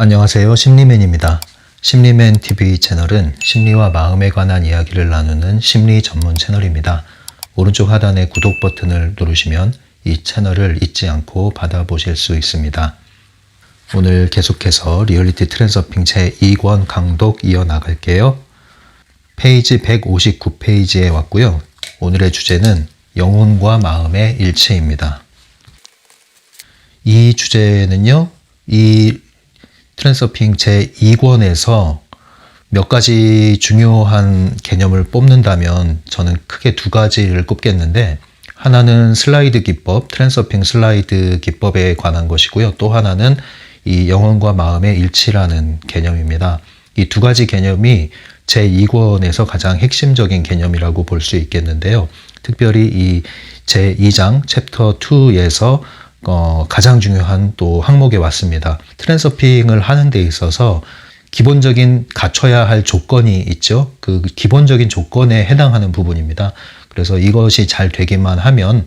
안녕하세요. 심리맨입니다. 심리맨 TV 채널은 심리와 마음에 관한 이야기를 나누는 심리 전문 채널입니다. 오른쪽 하단의 구독 버튼을 누르시면 이 채널을 잊지 않고 받아보실 수 있습니다. 오늘 계속해서 리얼리티 트랜서핑 제2권 강독 이어나갈게요. 페이지 159페이지에 왔고요. 오늘의 주제는 영혼과 마음의 일치입니다. 이 주제는요, 이 트랜서핑 제2권에서 몇 가지 중요한 개념을 뽑는다면 저는 크게 두 가지를 꼽겠는데, 하나는 슬라이드 기법, 트랜서핑 슬라이드 기법에 관한 것이고요. 또 하나는 이 영혼과 마음의 일치라는 개념입니다. 이 두 가지 개념이 제2권에서 가장 핵심적인 개념이라고 볼 수 있겠는데요. 특별히 이 제2장 챕터 2에서 가장 중요한 또 항목에 왔습니다. 트랜서핑을 하는 데 있어서 기본적인 갖춰야 할 조건이 있죠. 그 기본적인 조건에 해당하는 부분입니다. 그래서 이것이 잘 되기만 하면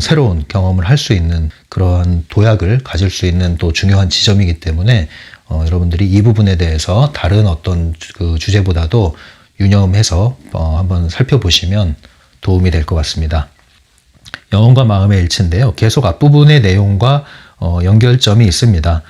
새로운 경험을 할 수 있는 그러한 도약을 가질 수 있는 또 중요한 지점이기 때문에 여러분들이 이 부분에 대해서 다른 어떤 그 주제보다도 유념해서 한번 살펴보시면 도움이 될 것 같습니다. 영혼과 마음의 일치인데요. 계속 앞부분의 내용과 연결점이 있습니다.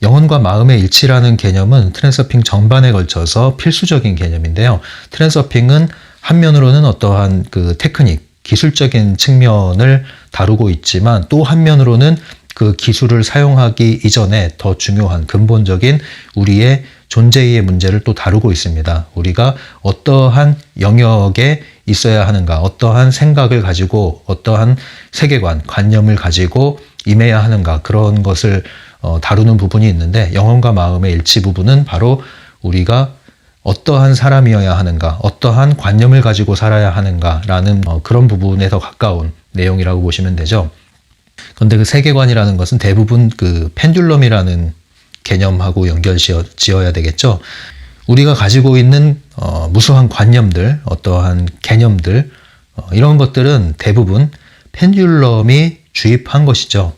영혼과 마음의 일치라는 개념은 트랜서핑 전반에 걸쳐서 필수적인 개념인데요. 트랜서핑은 한면으로는 어떠한 그 테크닉, 기술적인 측면을 다루고 있지만 또 한면으로는 그 기술을 사용하기 이전에 더 중요한 근본적인 우리의 존재의 문제를 또 다루고 있습니다. 우리가 어떠한 영역에 있어야 하는가, 어떠한 생각을 가지고, 어떠한 세계관, 관념을 가지고 임해야 하는가, 그런 것을 다루는 부분이 있는데, 영혼과 마음의 일치 부분은 바로 우리가 어떠한 사람이어야 하는가, 어떠한 관념을 가지고 살아야 하는가라는 그런 부분에 더 가까운 내용이라고 보시면 되죠. 그런데 그 세계관이라는 것은 대부분 그 펜듈럼이라는 개념하고 연결 지어야 되겠죠. 우리가 가지고 있는 무수한 관념들, 어떠한 개념들, 이런 것들은 대부분 펜듈럼이 주입한 것이죠.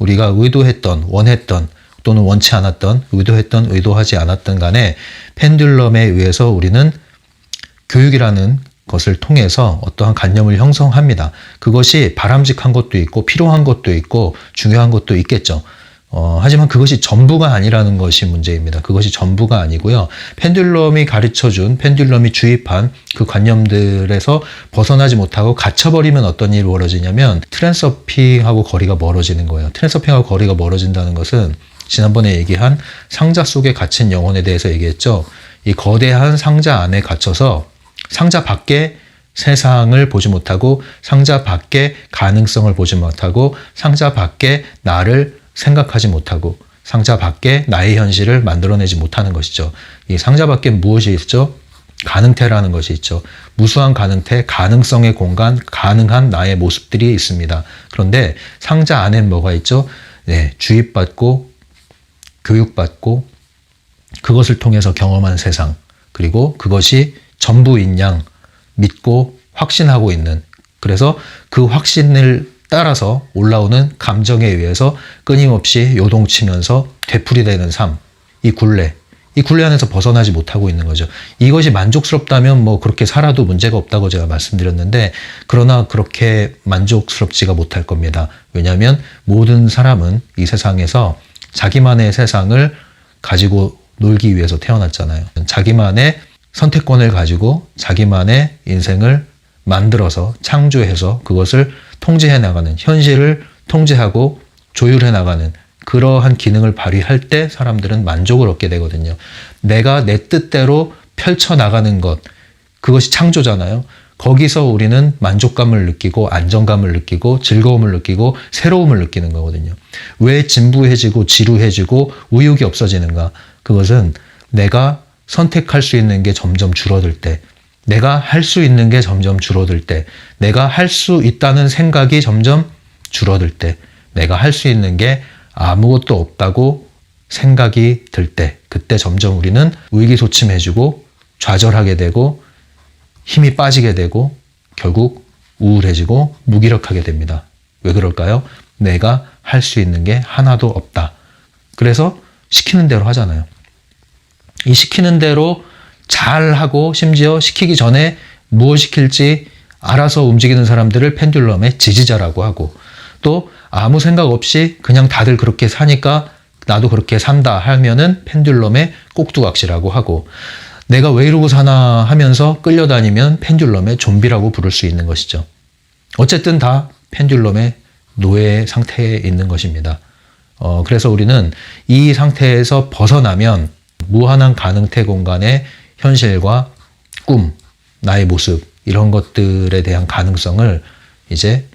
우리가 의도했던, 원했던, 또는 원치 않았던, 의도했던, 의도하지 않았던 간에 펜듈럼에 의해서 우리는 교육이라는 것을 통해서 어떠한 관념을 형성합니다. 그것이 바람직한 것도 있고 필요한 것도 있고 중요한 것도 있겠죠. 하지만 그것이 전부가 아니라는 것이 문제입니다. 그것이 전부가 아니고요. 펜듈럼이 가르쳐준, 펜듈럼이 주입한 그 관념들에서 벗어나지 못하고 갇혀버리면 어떤 일이 벌어지냐면 트랜서핑하고 거리가 멀어지는 거예요. 트랜서핑하고 거리가 멀어진다는 것은 지난번에 얘기한 상자 속에 갇힌 영혼에 대해서 얘기했죠. 이 거대한 상자 안에 갇혀서 상자 밖에 세상을 보지 못하고 상자 밖에 가능성을 보지 못하고 상자 밖에 나를 생각하지 못하고 상자 밖에 나의 현실을 만들어내지 못하는 것이죠. 이 상자 밖에 무엇이 있죠? 가능태라는 것이 있죠. 무수한 가능태, 가능성의 공간, 가능한 나의 모습들이 있습니다. 그런데 상자 안엔 뭐가 있죠? 네, 주입받고 교육받고 그것을 통해서 경험한 세상, 그리고 그것이 전부인 양 믿고 확신하고 있는, 그래서 그 확신을 따라서 올라오는 감정에 의해서 끊임없이 요동치면서 되풀이되는 삶, 이 굴레 안에서 벗어나지 못하고 있는 거죠. 이것이 만족스럽다면 뭐 그렇게 살아도 문제가 없다고 제가 말씀드렸는데, 그러나 그렇게 만족스럽지가 못할 겁니다. 왜냐하면 모든 사람은 이 세상에서 자기만의 세상을 가지고 놀기 위해서 태어났잖아요. 자기만의 선택권을 가지고 자기만의 인생을 만들어서 창조해서 그것을 통제해 나가는, 현실을 통제하고 조율해 나가는 그러한 기능을 발휘할 때 사람들은 만족을 얻게 되거든요. 내가 내 뜻대로 펼쳐나가는 것, 그것이 창조잖아요. 거기서 우리는 만족감을 느끼고 안정감을 느끼고 즐거움을 느끼고 새로움을 느끼는 거거든요. 왜 진부해지고 지루해지고 의욕이 없어지는가? 그것은 내가 선택할 수 있는 게 점점 줄어들 때, 내가 할 수 있는 게 점점 줄어들 때, 내가 할 수 있다는 생각이 점점 줄어들 때, 내가 할 수 있는 게 아무것도 없다고 생각이 들 때, 그때 점점 우리는 의기소침해지고 좌절하게 되고 힘이 빠지게 되고 결국 우울해지고 무기력하게 됩니다. 왜 그럴까요? 내가 할 수 있는 게 하나도 없다. 그래서 시키는 대로 하잖아요. 이 시키는 대로 잘하고 심지어 시키기 전에 무엇 시킬지 알아서 움직이는 사람들을 펜듈럼의 지지자라고 하고, 또 아무 생각 없이 그냥 다들 그렇게 사니까 나도 그렇게 산다 하면은 펜듈럼의 꼭두각시라고 하고, 내가 왜 이러고 사나 하면서 끌려다니면 펜듈럼의 좀비라고 부를 수 있는 것이죠. 어쨌든 다 펜듈럼의 노예 상태에 있는 것입니다. 그래서 우리는 이 상태에서 벗어나면 무한한 가능태 공간의 현실과 꿈, 나의 모습, 이런 것들에 대한 가능성을 이제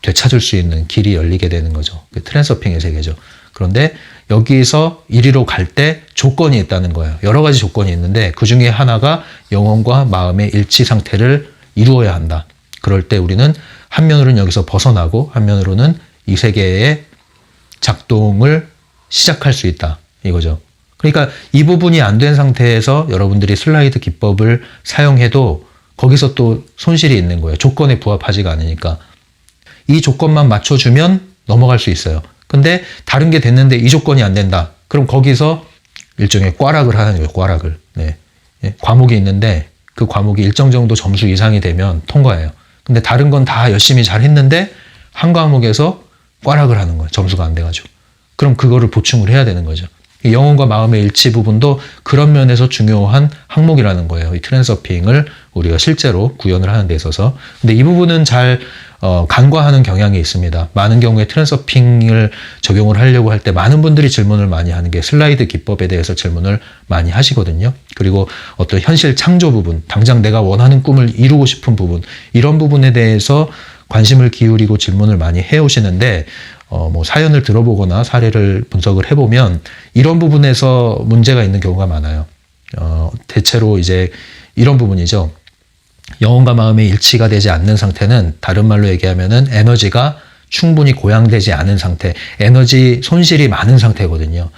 되찾을 수 있는 길이 열리게 되는 거죠. 트랜서핑의 세계죠. 그런데 여기서 이리로 갈 때 조건이 있다는 거예요. 여러 가지 조건이 있는데 그 중에 하나가 영혼과 마음의 일치 상태를 이루어야 한다. 그럴 때 우리는 한면으로는 여기서 벗어나고 한면으로는 이 세계의 작동을 시작할 수 있다. 이거죠. 그러니까 이 부분이 안 된 상태에서 여러분들이 슬라이드 기법을 사용해도 거기서 또 손실이 있는 거예요. 조건에 부합하지가 않으니까. 이 조건만 맞춰주면 넘어갈 수 있어요. 근데 다른 게 됐는데 이 조건이 안 된다. 그럼 거기서 일종의 꽈락을 하는 거예요. 꽈락을. 네. 과목이 있는데 그 과목이 일정 정도 점수 이상이 되면 통과해요. 근데 다른 건 다 열심히 잘 했는데 한 과목에서 꽈락을 하는 거예요. 점수가 안 돼가지고. 그럼 그거를 보충을 해야 되는 거죠. 영혼과 마음의 일치 부분도 그런 면에서 중요한 항목이라는 거예요. 이 트랜서핑을 우리가 실제로 구현을 하는 데 있어서. 근데 이 부분은 잘 간과하는 경향이 있습니다. 많은 경우에 트랜서핑을 적용을 하려고 할 때 많은 분들이 질문을 많이 하는 게 슬라이드 기법에 대해서 질문을 많이 하시거든요. 그리고 어떤 현실 창조 부분, 당장 내가 원하는 꿈을 이루고 싶은 부분, 이런 부분에 대해서 관심을 기울이고 질문을 많이 해오시는데 뭐 사연을 들어보거나 사례를 분석을 해보면 이런 부분에서 문제가 있는 경우가 많아요. 대체로 이제 이런 부분이죠. 영혼과 마음의 일치가 되지 않는 상태는 다른 말로 얘기하면은 에너지가 충분히 고양되지 않은 상태, 에너지 손실이 많은 상태거든요.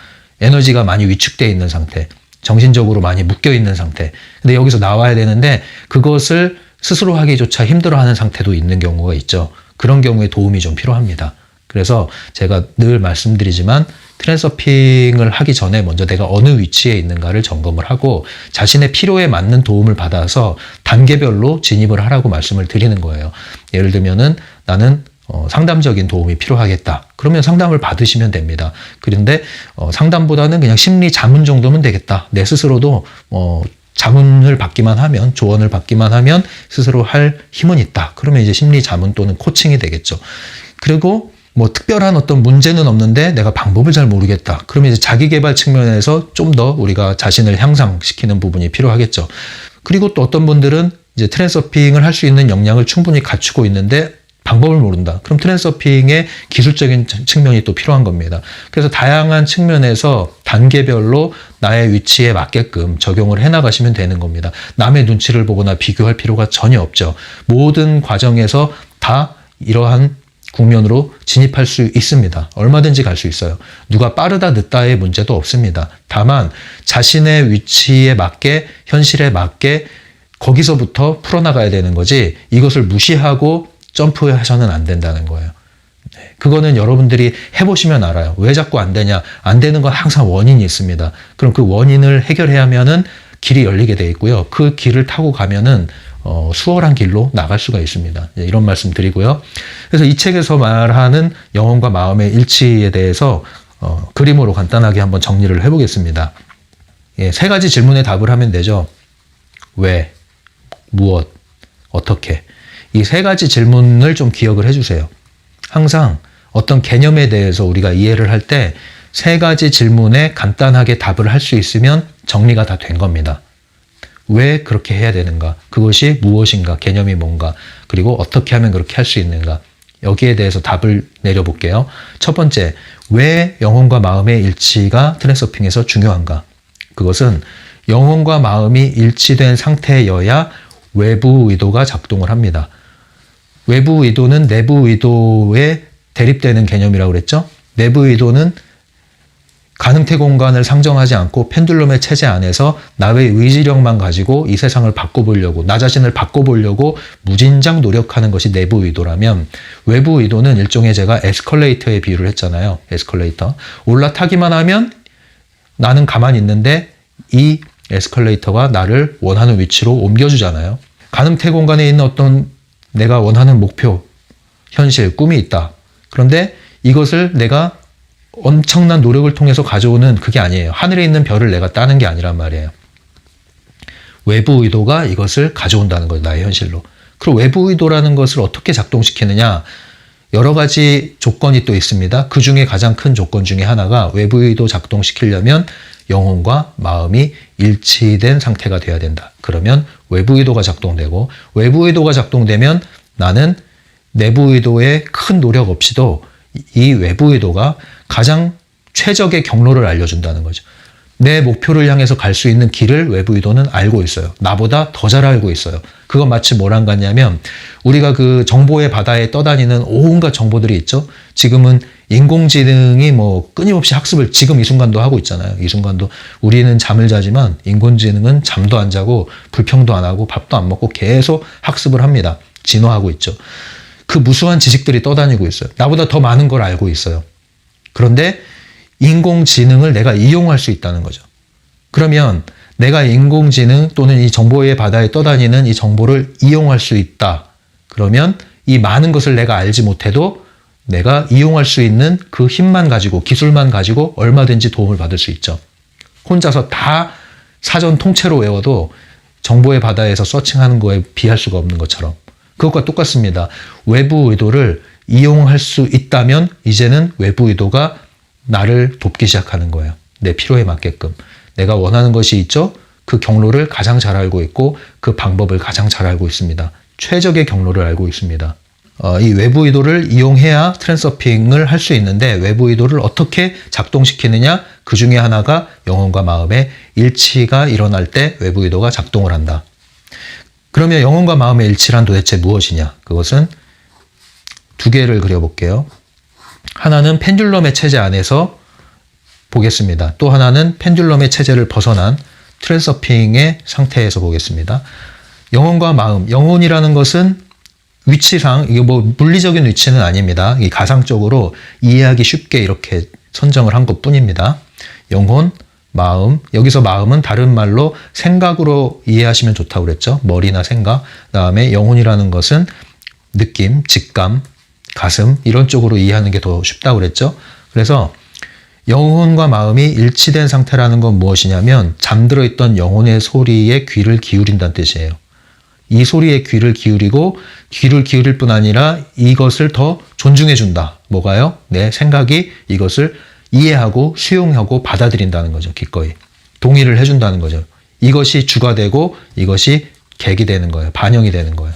에너지가 많이 위축되어 있는 상태, 정신적으로 많이 묶여 있는 상태. 근데 여기서 나와야 되는데 그것을 스스로 하기조차 힘들어하는 상태도 있는 경우가 있죠. 그런 경우에 도움이 좀 필요합니다. 그래서 제가 늘 말씀드리지만 트랜서핑을 하기 전에 먼저 내가 어느 위치에 있는가를 점검을 하고 자신의 필요에 맞는 도움을 받아서 단계별로 진입을 하라고 말씀을 드리는 거예요. 예를 들면은 나는 상담적인 도움이 필요하겠다. 그러면 상담을 받으시면 됩니다. 그런데 상담보다는 그냥 심리 자문 정도면 되겠다. 내 스스로도 자문을 받기만 하면, 조언을 받기만 하면 스스로 할 힘은 있다. 그러면 이제 심리 자문 또는 코칭이 되겠죠. 그리고 뭐 특별한 어떤 문제는 없는데 내가 방법을 잘 모르겠다. 그러면 이제 자기 개발 측면에서 좀 더 우리가 자신을 향상시키는 부분이 필요하겠죠. 그리고 또 어떤 분들은 이제 트랜서핑을 할 수 있는 역량을 충분히 갖추고 있는데 방법을 모른다. 그럼 트랜서핑의 기술적인 측면이 또 필요한 겁니다. 그래서 다양한 측면에서 단계별로 나의 위치에 맞게끔 적용을 해나가시면 되는 겁니다. 남의 눈치를 보거나 비교할 필요가 전혀 없죠. 모든 과정에서 다 이러한 국면으로 진입할 수 있습니다. 얼마든지 갈 수 있어요. 누가 빠르다 늦다의 문제도 없습니다. 다만 자신의 위치에 맞게, 현실에 맞게 거기서부터 풀어나가야 되는 거지 이것을 무시하고 점프하셔는 안 된다는 거예요. 그거는 여러분들이 해보시면 알아요. 왜 자꾸 안 되냐? 안 되는 건 항상 원인이 있습니다. 그럼 그 원인을 해결해야 하면은 길이 열리게 돼 있고요. 그 길을 타고 가면은 수월한 길로 나갈 수가 있습니다. 이런 말씀 드리고요. 그래서 이 책에서 말하는 영혼과 마음의 일치에 대해서 그림으로 간단하게 한번 정리를 해보겠습니다. 세 가지 질문에 답을 하면 되죠. 왜, 무엇, 어떻게. 이 세 가지 질문을 좀 기억을 해주세요. 항상 어떤 개념에 대해서 우리가 이해를 할 때 세 가지 질문에 간단하게 답을 할 수 있으면 정리가 다 된 겁니다. 왜 그렇게 해야 되는가? 그것이 무엇인가? 개념이 뭔가? 그리고 어떻게 하면 그렇게 할 수 있는가? 여기에 대해서 답을 내려볼게요. 첫 번째, 왜 영혼과 마음의 일치가 트랜서핑에서 중요한가? 그것은 영혼과 마음이 일치된 상태여야 외부 의도가 작동을 합니다. 외부 의도는 내부 의도에 대립되는 개념이라고 그랬죠? 내부 의도는 가능태 공간을 상정하지 않고 펜듈럼의 체제 안에서 나의 의지력만 가지고 이 세상을 바꿔보려고, 나 자신을 바꿔보려고 무진장 노력하는 것이 내부 의도라면 외부 의도는 일종의 제가 에스컬레이터에 비유를 했잖아요. 에스컬레이터. 올라타기만 하면 나는 가만히 있는데 이 에스컬레이터가 나를 원하는 위치로 옮겨주잖아요. 가늠태 공간에 있는 어떤 내가 원하는 목표, 현실, 꿈이 있다. 그런데 이것을 내가 엄청난 노력을 통해서 가져오는 그게 아니에요. 하늘에 있는 별을 내가 따는 게 아니란 말이에요. 외부 의도가 이것을 가져온다는 거예요. 나의 현실로. 그리고 외부 의도라는 것을 어떻게 작동시키느냐. 여러 가지 조건이 또 있습니다. 그 중에 가장 큰 조건 중에 하나가 외부 의도 작동시키려면 영혼과 마음이 일치된 상태가 돼야 된다. 그러면 외부 의도가 작동되고, 외부 의도가 작동되면 나는 내부 의도에 큰 노력 없이도 이 외부 의도가 가장 최적의 경로를 알려준다는 거죠. 내 목표를 향해서 갈 수 있는 길을 외부 의도는 알고 있어요. 나보다 더 잘 알고 있어요. 그건 마치 뭐랑 같냐면 우리가 그 정보의 바다에 떠다니는 온갖 정보들이 있죠. 지금은 인공지능이 뭐 끊임없이 학습을 지금 이 순간도 하고 있잖아요. 이 순간도 우리는 잠을 자지만 인공지능은 잠도 안 자고 불평도 안 하고 밥도 안 먹고 계속 학습을 합니다. 진화하고 있죠. 그 무수한 지식들이 떠다니고 있어요. 나보다 더 많은 걸 알고 있어요. 그런데 인공지능을 내가 이용할 수 있다는 거죠. 그러면 내가 인공지능 또는 이 정보의 바다에 떠다니는 이 정보를 이용할 수 있다. 그러면 이 많은 것을 내가 알지 못해도 내가 이용할 수 있는 그 힘만 가지고, 기술만 가지고 얼마든지 도움을 받을 수 있죠. 혼자서 다 사전 통째로 외워도 정보의 바다에서 서칭하는 거에 비할 수가 없는 것처럼. 그것과 똑같습니다. 외부 의도를 이용할 수 있다면 이제는 외부 의도가 나를 돕기 시작하는 거예요. 내 필요에 맞게끔. 내가 원하는 것이 있죠? 그 경로를 가장 잘 알고 있고 그 방법을 가장 잘 알고 있습니다. 최적의 경로를 알고 있습니다. 이 외부 의도를 이용해야 트랜서핑을 할 수 있는데 외부 의도를 어떻게 작동시키느냐? 그 중에 하나가 영혼과 마음의 일치가 일어날 때 외부 의도가 작동을 한다. 그러면 영혼과 마음의 일치란 도대체 무엇이냐? 그것은 두 개를 그려볼게요. 하나는 펜듈럼의 체제 안에서 보겠습니다. 또 하나는 펜듈럼의 체제를 벗어난 트랜서핑의 상태에서 보겠습니다. 영혼과 마음, 영혼이라는 것은 위치상 이게 뭐 물리적인 위치는 아닙니다. 이 가상적으로 이해하기 쉽게 이렇게 선정을 한 것뿐입니다. 영혼, 마음, 여기서 마음은 다른 말로 생각으로 이해하시면 좋다고 그랬죠. 머리나 생각. 그다음에 영혼이라는 것은 느낌, 직감, 가슴 이런 쪽으로 이해하는 게 더 쉽다고 그랬죠. 그래서 영혼과 마음이 일치된 상태라는 건 무엇이냐면 잠들어 있던 영혼의 소리에 귀를 기울인다는 뜻이에요. 이 소리에 귀를 기울이고 귀를 기울일 뿐 아니라 이것을 더 존중해 준다. 뭐가요? 내 생각이 이것을 이해하고 수용하고 받아들인다는 거죠. 기꺼이. 동의를 해준다는 거죠. 이것이 주가 되고 이것이 객이 되는 거예요. 반영이 되는 거예요.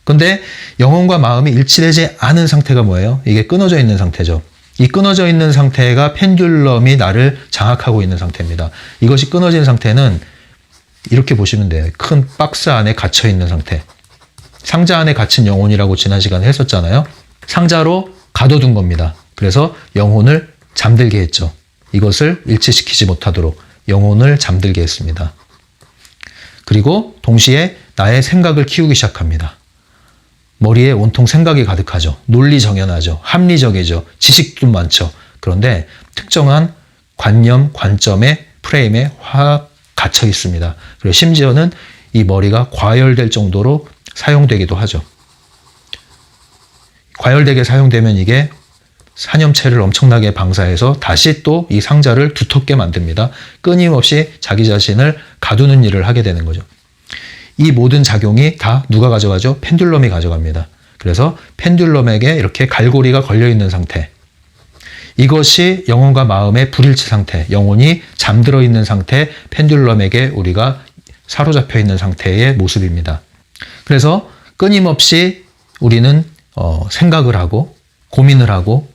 근데 영혼과 마음이 일치되지 않은 상태가 뭐예요? 이게 끊어져 있는 상태죠. 이 끊어져 있는 상태가 펜듈럼이 나를 장악하고 있는 상태입니다. 이것이 끊어진 상태는 이렇게 보시면 돼요. 큰 박스 안에 갇혀 있는 상태. 상자 안에 갇힌 영혼이라고 지난 시간에 했었잖아요. 상자로 가둬둔 겁니다. 그래서 영혼을 잠들게 했죠. 이것을 일치시키지 못하도록 영혼을 잠들게 했습니다. 그리고 동시에 나의 생각을 키우기 시작합니다. 머리에 온통 생각이 가득하죠. 논리정연하죠. 합리적이죠. 지식도 많죠. 그런데 특정한 관념, 관점의 프레임에 확 갇혀 있습니다. 그리고 심지어는 이 머리가 과열될 정도로 사용되기도 하죠. 과열되게 사용되면 이게 산염체를 엄청나게 방사해서 다시 또 이 상자를 두텁게 만듭니다. 끊임없이 자기 자신을 가두는 일을 하게 되는 거죠. 이 모든 작용이 다 누가 가져가죠? 펜듈럼이 가져갑니다. 그래서 펜듈럼에게 이렇게 갈고리가 걸려있는 상태. 이것이 영혼과 마음의 불일치 상태, 영혼이 잠들어 있는 상태, 펜듈럼에게 우리가 사로잡혀 있는 상태의 모습입니다. 그래서 끊임없이 우리는 생각을 하고 고민을 하고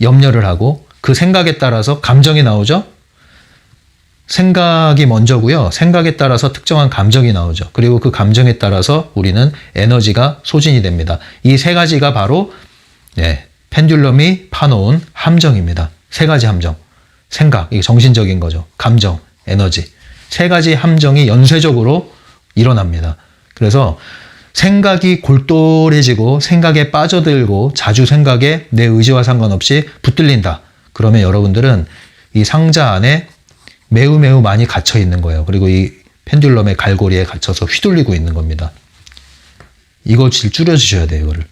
염려를 하고 그 생각에 따라서 감정이 나오죠. 생각이 먼저고요. 생각에 따라서 특정한 감정이 나오죠. 그리고 그 감정에 따라서 우리는 에너지가 소진이 됩니다. 이 세 가지가 바로 펜듈럼이 파놓은 함정입니다. 세 가지 함정. 생각, 이게 정신적인 거죠. 감정, 에너지. 세 가지 함정이 연쇄적으로 일어납니다. 그래서 생각이 골똘해지고 생각에 빠져들고 자주 생각에 내 의지와 상관없이 붙들린다. 그러면 여러분들은 이 상자 안에 매우 매우 많이 갇혀 있는 거예요. 그리고 이 펜듈럼의 갈고리에 갇혀서 휘둘리고 있는 겁니다. 이거 줄여주셔야 돼요, 이거를.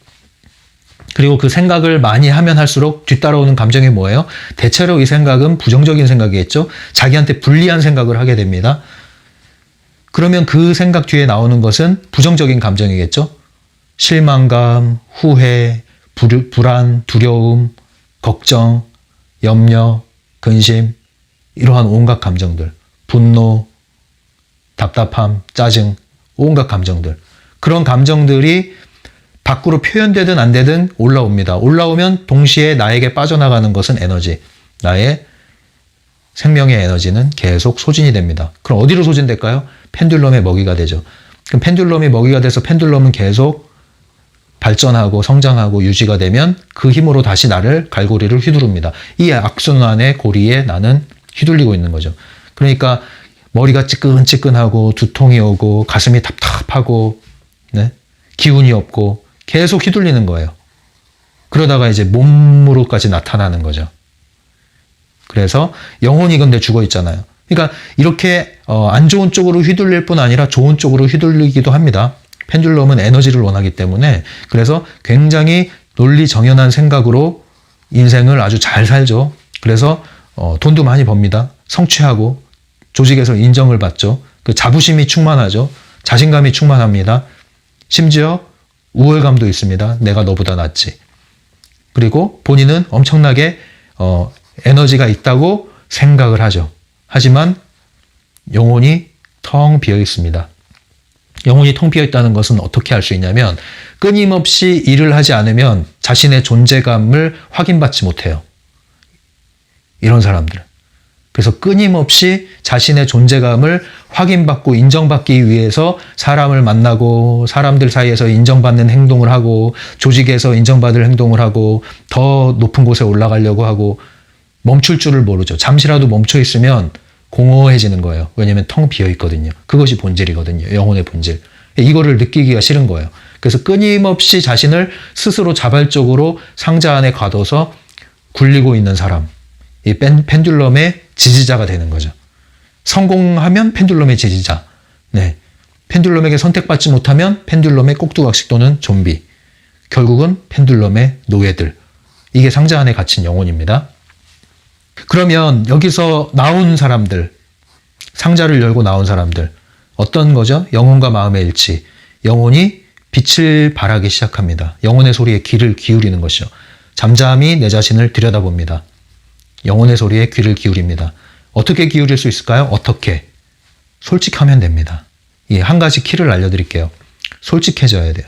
그리고 그 생각을 많이 하면 할수록 뒤따라오는 감정이 뭐예요? 대체로 이 생각은 부정적인 생각이겠죠? 자기한테 불리한 생각을 하게 됩니다. 그러면 그 생각 뒤에 나오는 것은 부정적인 감정이겠죠? 실망감, 후회, 불안, 두려움, 걱정, 염려, 근심, 이러한 온갖 감정들, 분노, 답답함, 짜증, 온갖 감정들. 그런 감정들이 밖으로 표현되든 안 되든 올라옵니다. 올라오면 동시에 나에게 빠져나가는 것은 에너지. 나의 생명의 에너지는 계속 소진이 됩니다. 그럼 어디로 소진될까요? 펜듈럼의 먹이가 되죠. 그럼 펜듈럼이 먹이가 돼서 펜듈럼은 계속 발전하고 성장하고 유지가 되면 그 힘으로 다시 나를 갈고리를 휘두릅니다. 이 악순환의 고리에 나는 휘둘리고 있는 거죠. 그러니까 머리가 찌끈찌끈하고 두통이 오고 가슴이 답답하고 네? 기운이 없고 계속 휘둘리는 거예요. 그러다가 이제 몸으로까지 나타나는 거죠. 그래서 영혼이 근데 죽어 있잖아요. 그러니까 이렇게 안 좋은 쪽으로 휘둘릴 뿐 아니라 좋은 쪽으로 휘둘리기도 합니다. 펜듈럼은 에너지를 원하기 때문에 그래서 굉장히 논리정연한 생각으로 인생을 아주 잘 살죠. 그래서 돈도 많이 법니다. 성취하고 조직에서 인정을 받죠. 그 자부심이 충만하죠. 자신감이 충만합니다. 심지어 우월감도 있습니다. 내가 너보다 낫지. 그리고 본인은 엄청나게 에너지가 있다고 생각을 하죠. 하지만 영혼이 텅 비어 있습니다. 영혼이 텅 비어 있다는 것은 어떻게 알 수 있냐면 끊임없이 일을 하지 않으면 자신의 존재감을 확인받지 못해요. 이런 사람들. 그래서 끊임없이 자신의 존재감을 확인받고 인정받기 위해서 사람을 만나고 사람들 사이에서 인정받는 행동을 하고 조직에서 인정받을 행동을 하고 더 높은 곳에 올라가려고 하고 멈출 줄을 모르죠. 잠시라도 멈춰 있으면 공허해지는 거예요. 왜냐하면 텅 비어 있거든요. 그것이 본질이거든요. 영혼의 본질. 이거를 느끼기가 싫은 거예요. 그래서 끊임없이 자신을 스스로 자발적으로 상자 안에 가둬서 굴리고 있는 사람. 이 펜듈럼의 지지자가 되는 거죠. 성공하면 펜듈럼의 지지자. 네. 펜듈럼에게 선택받지 못하면 펜듈럼의 꼭두각시 또는 좀비. 결국은 펜듈럼의 노예들. 이게 상자 안에 갇힌 영혼입니다. 그러면 여기서 나온 사람들, 상자를 열고 나온 사람들, 어떤 거죠? 영혼과 마음의 일치. 영혼이 빛을 발하기 시작합니다. 영혼의 소리에 귀를 기울이는 것이죠. 잠잠히 내 자신을 들여다봅니다. 영혼의 소리에 귀를 기울입니다. 어떻게 기울일 수 있을까요? 어떻게? 솔직하면 됩니다. 예, 한 가지 키를 알려드릴게요. 솔직해져야 돼요.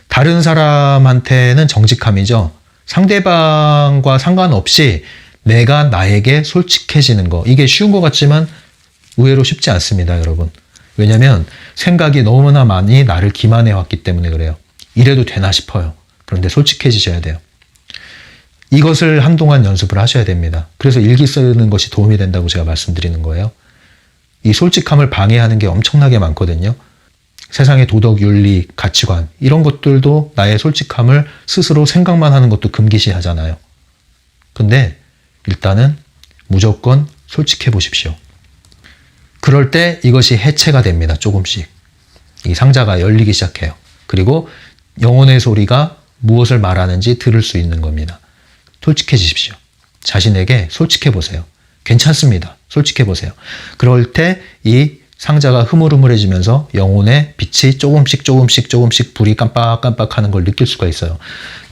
다른 사람한테는 정직함이죠. 상대방과 상관없이 내가 나에게 솔직해지는 거. 이게 쉬운 것 같지만 의외로 쉽지 않습니다, 여러분. 왜냐하면 생각이 너무나 많이 나를 기만해 왔기 때문에 그래요. 이래도 되나 싶어요. 그런데 솔직해지셔야 돼요. 이것을 한동안 연습을 하셔야 됩니다. 그래서 일기 쓰는 것이 도움이 된다고 제가 말씀드리는 거예요. 이 솔직함을 방해하는 게 엄청나게 많거든요. 세상의 도덕, 윤리, 가치관 이런 것들도 나의 솔직함을 스스로 생각만 하는 것도 금기시하잖아요. 근데 일단은 무조건 솔직해 보십시오. 그럴 때 이것이 해체가 됩니다. 조금씩. 이 상자가 열리기 시작해요. 그리고 영혼의 소리가 무엇을 말하는지 들을 수 있는 겁니다. 솔직해지십시오. 자신에게 솔직해 보세요. 괜찮습니다. 솔직해 보세요. 그럴 때 이 상자가 흐물흐물해지면서 영혼의 빛이 조금씩 불이 깜빡깜빡하는 걸 느낄 수가 있어요.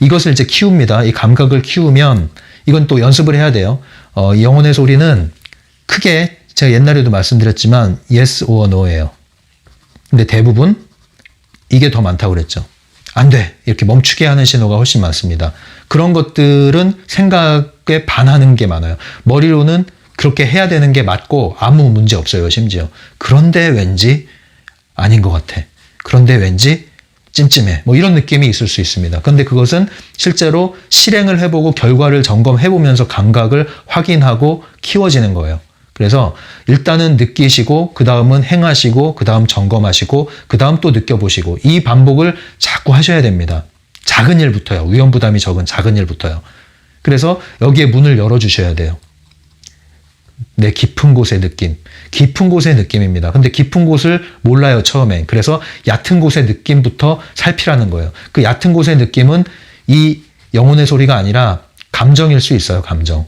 이것을 이제 키웁니다. 이 감각을 키우면 이건 또 연습을 해야 돼요. 영혼의 소리는 크게 제가 옛날에도 말씀드렸지만 yes or no예요. 근데 대부분 이게 더 많다고 그랬죠. 안 돼. 이렇게 멈추게 하는 신호가 훨씬 많습니다. 그런 것들은 생각에 반하는 게 많아요. 머리로는 그렇게 해야 되는 게 맞고 아무 문제 없어요, 심지어. 그런데 왠지 아닌 것 같아. 그런데 왠지 찜찜해. 뭐 이런 느낌이 있을 수 있습니다. 그런데 그것은 실제로 실행을 해보고 결과를 점검해보면서 감각을 확인하고 키워지는 거예요. 그래서 일단은 느끼시고 그 다음은 행하시고 그 다음 점검하시고 그 다음 또 느껴보시고 이 반복을 자꾸 하셔야 됩니다. 작은 일부터요. 위험부담이 적은 작은 일부터요. 그래서 여기에 문을 열어주셔야 돼요. 내 깊은 곳의 느낌. 깊은 곳의 느낌입니다. 근데 깊은 곳을 몰라요, 처음엔. 그래서 얕은 곳의 느낌부터 살피라는 거예요. 그 얕은 곳의 느낌은 이 영혼의 소리가 아니라 감정일 수 있어요, 감정.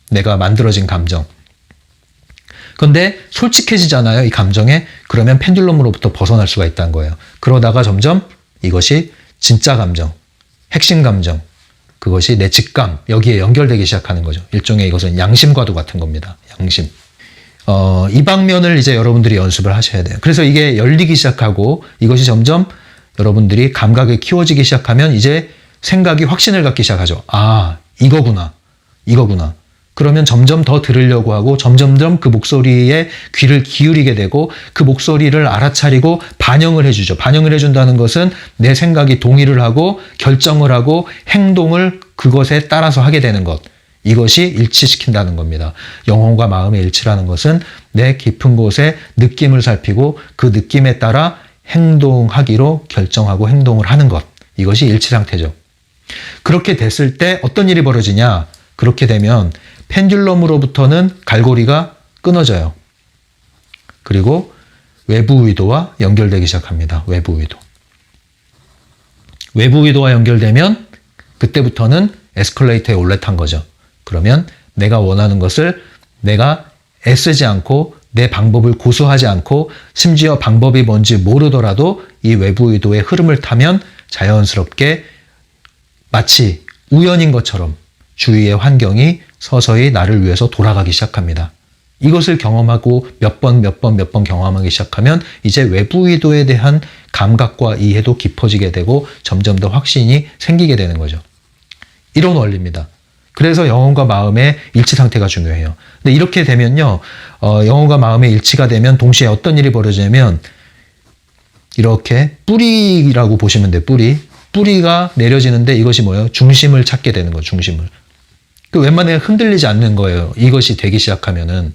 내가 만들어진 감정. 근데 솔직해지잖아요, 이 감정에. 그러면 펜듈럼으로부터 벗어날 수가 있다는 거예요. 그러다가 점점 이것이 진짜 감정, 핵심 감정, 그것이 내 직감, 여기에 연결되기 시작하는 거죠. 일종의 이것은 양심과도 같은 겁니다. 양심. 이 방면을 이제 여러분들이 연습을 하셔야 돼요. 그래서 이게 열리기 시작하고 이것이 점점 여러분들이 감각이 키워지기 시작하면 이제 생각이 확신을 갖기 시작하죠. 아, 이거구나. 이거구나. 그러면 점점 더 들으려고 하고 점점점 그 목소리에 귀를 기울이게 되고 그 목소리를 알아차리고 반영을 해주죠. 반영을 해준다는 것은 내 생각이 동의를 하고 결정을 하고 행동을 그것에 따라서 하게 되는 것. 이것이 일치시킨다는 겁니다. 영혼과 마음의 일치라는 것은 내 깊은 곳에 느낌을 살피고 그 느낌에 따라 행동하기로 결정하고 행동을 하는 것. 이것이 일치 상태죠. 그렇게 됐을 때 어떤 일이 벌어지냐? 그렇게 되면 펜듈럼으로부터는 갈고리가 끊어져요. 그리고 외부 위도와 연결되기 시작합니다. 외부 위도. 외부 위도와 연결되면 그때부터는 에스컬레이터에 올라탄 거죠. 그러면 내가 원하는 것을 내가 애쓰지 않고 내 방법을 고수하지 않고 심지어 방법이 뭔지 모르더라도 이 외부 위도의 흐름을 타면 자연스럽게 마치 우연인 것처럼 주위의 환경이 서서히 나를 위해서 돌아가기 시작합니다. 이것을 경험하고 몇 번 경험하기 시작하면 이제 외부 의도에 대한 감각과 이해도 깊어지게 되고 점점 더 확신이 생기게 되는 거죠. 이런 원리입니다. 그래서 영혼과 마음의 일치 상태가 중요해요. 근데 이렇게 되면요, 영혼과 마음의 일치가 되면 동시에 어떤 일이 벌어지냐면 이렇게 뿌리라고 보시면 돼요. 뿌리가 내려지는데 이것이 뭐예요? 중심을 찾게 되는 거예요. 중심을. 그 웬만하면 흔들리지 않는 거예요. 이것이 되기 시작하면은.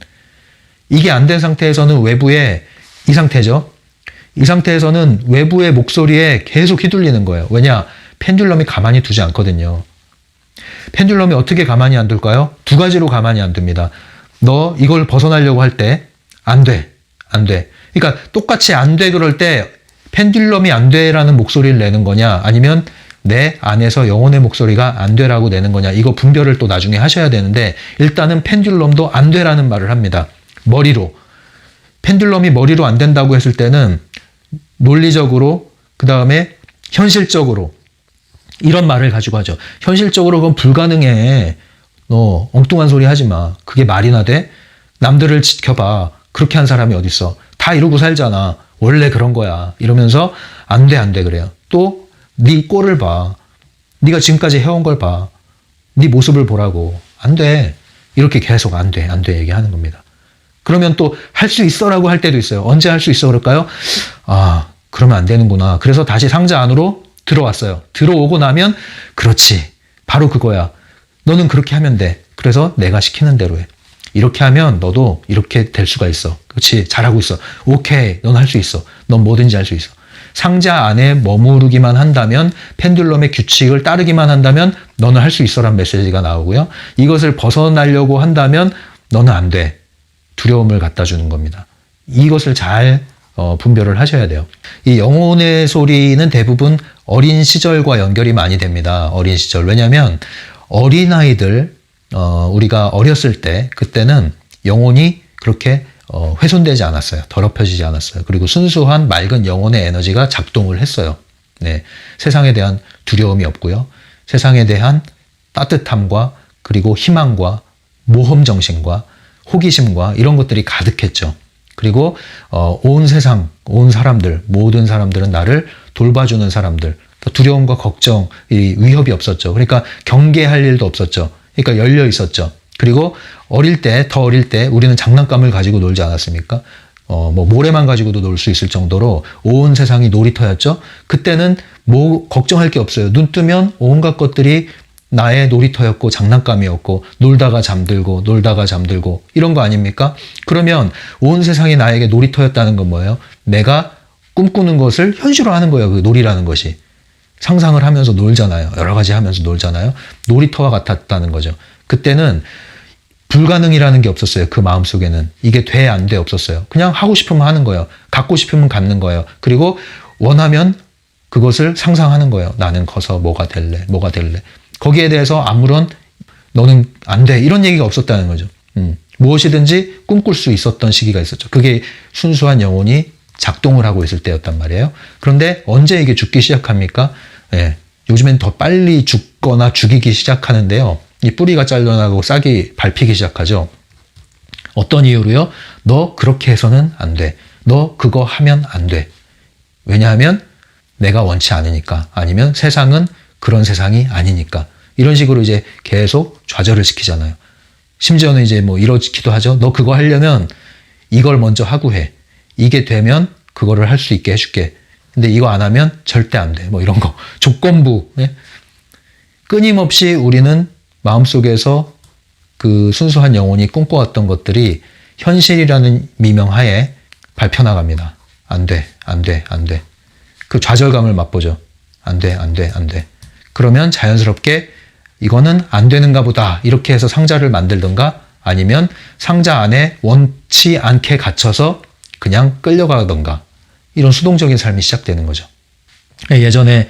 이게 안 된 상태에서는 외부에 이 상태죠. 이 상태에서는 외부의 목소리에 계속 휘둘리는 거예요. 왜냐? 펜듈럼이 가만히 두지 않거든요. 펜듈럼이 어떻게 가만히 안 둘까요? 두 가지로 가만히 안 둡니다. 너 이걸 벗어나려고 할 때 안 돼. 안 돼. 그러니까 똑같이 안 돼 그럴 때 펜듈럼이 안 돼라는 목소리를 내는 거냐 아니면 내 안에서 영혼의 목소리가 안 돼라고 내는 거냐 이거 분별을 또 나중에 하셔야 되는데 일단은 펜듈럼도 안 돼라는 말을 합니다. 머리로. 펜듈럼이 머리로 안 된다고 했을 때는 논리적으로 그 다음에 현실적으로 이런 말을 가지고 하죠. 현실적으로 그건 불가능해. 너 엉뚱한 소리 하지 마. 그게 말이나 돼? 남들을 지켜봐. 그렇게 한 사람이 어딨어. 다 이러고 살잖아. 원래 그런 거야. 이러면서 안 돼 그래요. 또 네 꼴을 봐. 네가 지금까지 해온 걸 봐. 네 모습을 보라고. 안 돼. 이렇게 계속 안 돼 얘기하는 겁니다. 그러면 또 할 수 있어라고 할 때도 있어요. 언제 할 수 있어 그럴까요? 아, 그러면 안 되는구나. 그래서 다시 상자 안으로 들어왔어요. 들어오고 나면 그렇지. 바로 그거야. 너는 그렇게 하면 돼. 그래서 내가 시키는 대로 해. 이렇게 하면 너도 이렇게 될 수가 있어. 그렇지. 잘하고 있어. 오케이. 넌 할 수 있어. 넌 뭐든지 할 수 있어. 상자 안에 머무르기만 한다면 펜듈럼의 규칙을 따르기만 한다면 너는 할 수 있어란 메시지가 나오고요. 이것을 벗어나려고 한다면 너는 안 돼. 두려움을 갖다 주는 겁니다. 이것을 잘 분별을 하셔야 돼요. 이 영혼의 소리는 대부분 어린 시절과 연결이 많이 됩니다. 어린 시절. 왜냐하면 어린아이들 우리가 어렸을 때 그때는 영혼이 그렇게 훼손되지 않았어요. 더럽혀지지 않았어요. 그리고 순수한 맑은 영혼의 에너지가 작동을 했어요. 네, 세상에 대한 두려움이 없고요. 세상에 대한 따뜻함과 그리고 희망과 모험정신과 호기심과 이런 것들이 가득했죠. 그리고 온 세상, 온 사람들, 모든 사람들은 나를 돌봐주는 사람들, 두려움과 걱정, 위협이 없었죠. 그러니까 경계할 일도 없었죠. 그러니까 열려 있었죠. 그리고 더 어릴 때 우리는 장난감을 가지고 놀지 않았습니까? 모래만 가지고도 놀 수 있을 정도로 온 세상이 놀이터였죠. 그때는 뭐 걱정할 게 없어요. 눈 뜨면 온갖 것들이 나의 놀이터였고 장난감이었고 놀다가 잠들고 이런 거 아닙니까? 그러면 온 세상이 나에게 놀이터였다는 건 뭐예요? 내가 꿈꾸는 것을 현실화하는 거예요. 그 놀이라는 것이. 상상을 하면서 놀잖아요. 여러 가지 하면서 놀잖아요. 놀이터와 같았다는 거죠. 그때는 불가능이라는 게 없었어요. 그 마음속에는. 이게 돼, 안 돼 없었어요. 그냥 하고 싶으면 하는 거예요. 갖고 싶으면 갖는 거예요. 그리고 원하면 그것을 상상하는 거예요. 나는 커서 뭐가 될래, 뭐가 될래. 거기에 대해서 아무런 너는 안 돼, 이런 얘기가 없었다는 거죠. 무엇이든지 꿈꿀 수 있었던 시기가 있었죠. 그게 순수한 영혼이 작동을 하고 있을 때였단 말이에요. 그런데 언제 이게 죽기 시작합니까? 예, 요즘엔 더 빨리 죽거나 죽이기 시작하는데요. 이 뿌리가 잘려나가고 싹이 밟히기 시작하죠. 어떤 이유로요? 너 그렇게 해서는 안 돼. 너 그거 하면 안 돼. 왜냐하면 내가 원치 않으니까. 아니면 세상은 그런 세상이 아니니까. 이런 식으로 이제 계속 좌절을 시키잖아요. 심지어는 이제 뭐 이러기도 하죠. 너 그거 하려면 이걸 먼저 하고 해. 이게 되면 그거를 할 수 있게 해줄게. 근데 이거 안 하면 절대 안 돼. 뭐 이런 거. 조건부. 네? 끊임없이 우리는 마음속에서 그 순수한 영혼이 꿈꿔왔던 것들이 현실이라는 미명하에 밟혀나갑니다. 안 돼, 안 돼, 안 돼. 그 좌절감을 맛보죠. 안 돼, 안 돼, 안 돼. 그러면 자연스럽게 이거는 안 되는가 보다. 이렇게 해서 상자를 만들던가 아니면 상자 안에 원치 않게 갇혀서 그냥 끌려가던가 이런 수동적인 삶이 시작되는 거죠. 예전에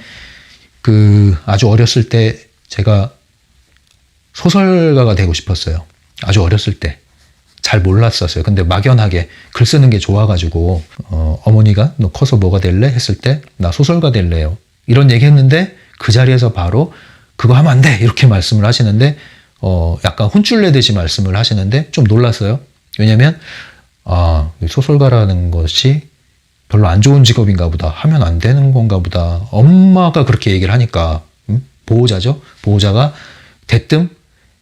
그 아주 어렸을 때 제가 소설가가 되고 싶었어요. 아주 어렸을 때. 잘 몰랐었어요. 근데 막연하게 글 쓰는 게 좋아가지고 어머니가 너 커서 뭐가 될래? 했을 때 나 소설가 될래요. 이런 얘기 했는데 그 자리에서 바로 그거 하면 안 돼! 이렇게 말씀을 하시는데 약간 혼쭐 내듯이 말씀을 하시는데 좀 놀랐어요. 왜냐면 소설가라는 것이 별로 안 좋은 직업인가 보다. 하면 안 되는 건가 보다. 엄마가 그렇게 얘기를 하니까 보호자죠. 보호자가 대뜸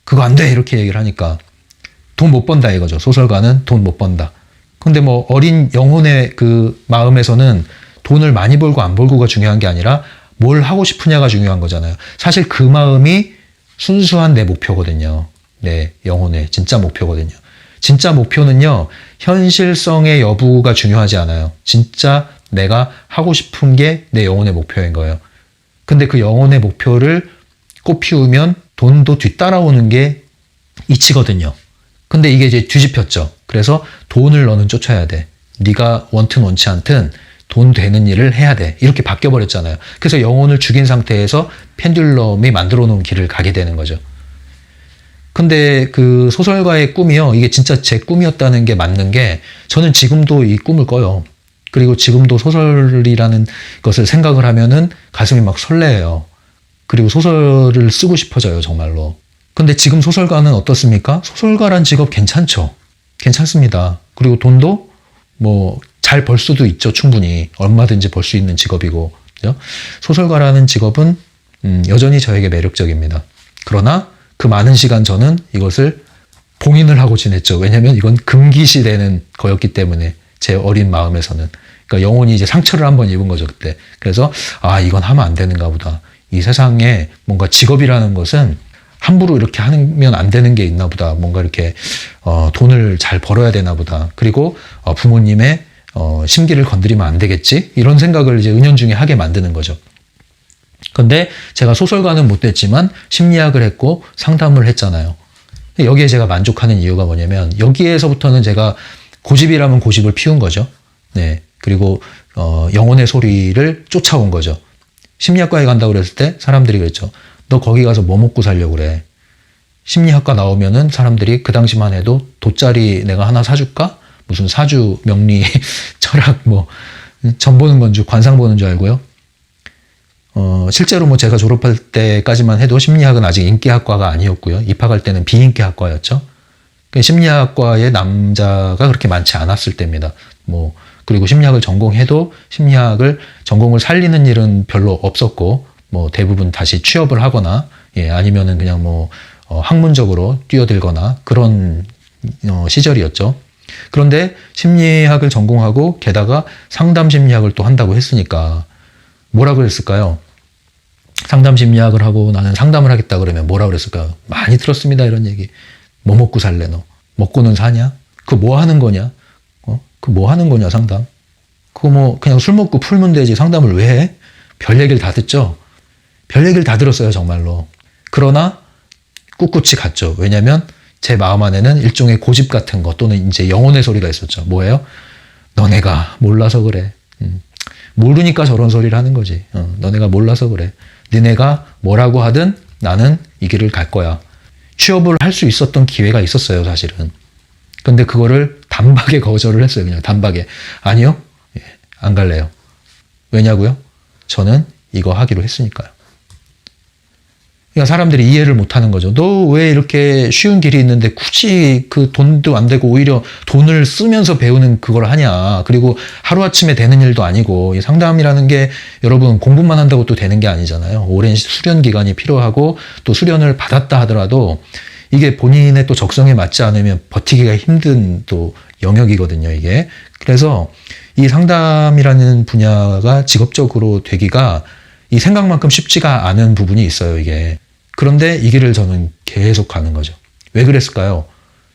그거 안 돼! 이렇게 얘기를 하니까 돈 못 번다 이거죠. 소설가는 돈 못 번다. 근데 뭐 어린 영혼의 그 마음에서는 돈을 많이 벌고 안 벌고가 중요한 게 아니라 뭘 하고 싶으냐가 중요한 거잖아요. 사실 그 마음이 순수한 내 목표거든요. 내 영혼의 진짜 목표거든요. 진짜 목표는요, 현실성의 여부가 중요하지 않아요. 진짜 내가 하고 싶은 게 내 영혼의 목표인 거예요. 근데 그 영혼의 목표를 꽃피우면 돈도 뒤따라오는 게 이치거든요. 근데 이게 이제 뒤집혔죠. 그래서 돈을 너는 쫓아야 돼. 네가 원튼 원치 않든 돈 되는 일을 해야 돼. 이렇게 바뀌어버렸잖아요. 그래서 영혼을 죽인 상태에서 펜듈럼이 만들어 놓은 길을 가게 되는 거죠. 근데 그 소설가의 꿈이요. 이게 진짜 제 꿈이었다는 게 맞는 게 저는 지금도 이 꿈을 꿔요. 그리고 지금도 소설이라는 것을 생각을 하면은 가슴이 막 설레요. 그리고 소설을 쓰고 싶어져요, 정말로. 근데 지금 소설가는 어떻습니까? 소설가란 직업 괜찮죠? 괜찮습니다. 그리고 돈도 뭐 잘 벌 수도 있죠, 충분히. 얼마든지 벌 수 있는 직업이고. 그죠? 소설가라는 직업은 여전히 저에게 매력적입니다. 그러나 그 많은 시간 저는 이것을 봉인을 하고 지냈죠. 왜냐하면 이건 금기시되는 거였기 때문에 제 어린 마음에서는. 그러니까 영혼이 이제 상처를 한번 입은 거죠, 그때. 그래서 이건 하면 안 되는가 보다. 이 세상에 뭔가 직업이라는 것은 함부로 이렇게 하면 안 되는 게 있나 보다. 뭔가 이렇게 돈을 잘 벌어야 되나 보다. 그리고 부모님의 심기를 건드리면 안 되겠지? 이런 생각을 이제 은연중에 하게 만드는 거죠. 근데 제가 소설가는 못 됐지만 심리학을 했고 상담을 했잖아요. 여기에 제가 만족하는 이유가 뭐냐면 여기에서부터는 제가 고집이라면 고집을 피운 거죠. 네. 그리고 영혼의 소리를 쫓아온 거죠. 심리학과에 간다고 그랬을 때 사람들이 그랬죠. 너 거기 가서 뭐 먹고 살려고 그래? 심리학과 나오면은 사람들이 그 당시만 해도 돗자리 내가 하나 사줄까? 무슨 사주, 명리, 철학, 뭐, 점 보는 건 줄, 관상 보는 줄 알고요. 실제로 뭐 제가 졸업할 때까지만 해도 심리학은 아직 인기학과가 아니었고요. 입학할 때는 비인기학과였죠. 심리학과의 남자가 그렇게 많지 않았을 때입니다. 뭐, 그리고 심리학을 전공해도 심리학을 전공을 살리는 일은 별로 없었고, 뭐 대부분 다시 취업을 하거나, 아니면은 그냥 뭐, 학문적으로 뛰어들거나 그런 시절이었죠. 그런데 심리학을 전공하고 게다가 상담 심리학을 또 한다고 했으니까 뭐라 그랬을까요? 상담 심리학을 하고 나는 상담을 하겠다 그러면 뭐라 그랬을까요? 많이 들었습니다, 이런 얘기. 뭐 먹고 살래 너? 먹고는 사냐? 그거 뭐 하는 거냐? 그거 뭐 하는 거냐, 상담? 그거 뭐 그냥 술 먹고 풀면 되지 상담을 왜 해? 별 얘기를 다 듣죠? 별 얘기를 다 들었어요, 정말로. 그러나 꿋꿋이 갔죠. 왜냐면 제 마음 안에는 일종의 고집 같은 거 또는 이제 영혼의 소리가 있었죠. 뭐예요? 너네가 몰라서 그래. 모르니까 저런 소리를 하는 거지. 너네가 몰라서 그래. 너네가 뭐라고 하든 나는 이 길을 갈 거야. 취업을 할 수 있었던 기회가 있었어요, 사실은. 근데 그거를 단박에 거절을 했어요. 그냥 단박에. 아니요. 예, 안 갈래요. 왜냐고요? 저는 이거 하기로 했으니까요. 그러니까 사람들이 이해를 못 하는 거죠. 너 왜 이렇게 쉬운 길이 있는데 굳이 그 돈도 안 되고 오히려 돈을 쓰면서 배우는 그걸 하냐. 그리고 하루아침에 되는 일도 아니고 이 상담이라는 게 여러분 공부만 한다고 또 되는 게 아니잖아요. 오랜 수련 기간이 필요하고 또 수련을 받았다 하더라도 이게 본인의 또 적성에 맞지 않으면 버티기가 힘든 또 영역이거든요, 이게. 그래서 이 상담이라는 분야가 직업적으로 되기가 이 생각만큼 쉽지가 않은 부분이 있어요, 이게. 그런데 이 길을 저는 계속 가는 거죠. 왜 그랬을까요?